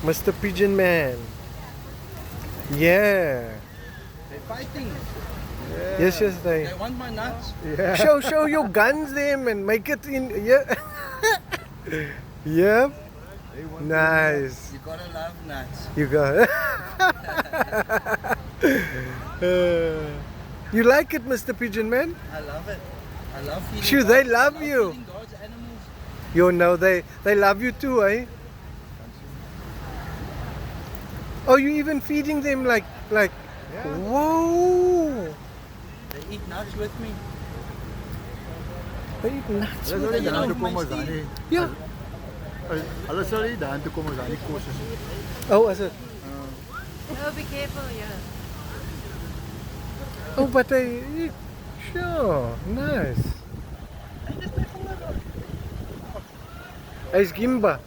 Mr. Pigeon Man. Yeah. They're fighting. Yes, They they. want my nuts. Yeah. Show your guns them and make it in. Yeah. Yep. They want Nice. You gotta love nuts. You got. You like it, Mr. Pigeon Man? I love it. I love feeding Shoo, dogs. they I love you. feeding dogs, animals. You know they love you too, eh? Oh, you even feeding them like Yeah. whoa. They eat nuts with me. They eat nuts. Hulle sal nie Jy daartoe nou kom my as dan nie. Ja. Hulle sal nie daartoe kom as dan nie kos is. Oh, is it? No, be careful, yeah. Oh, but they eat. Sure, nice. Hy's Gimba.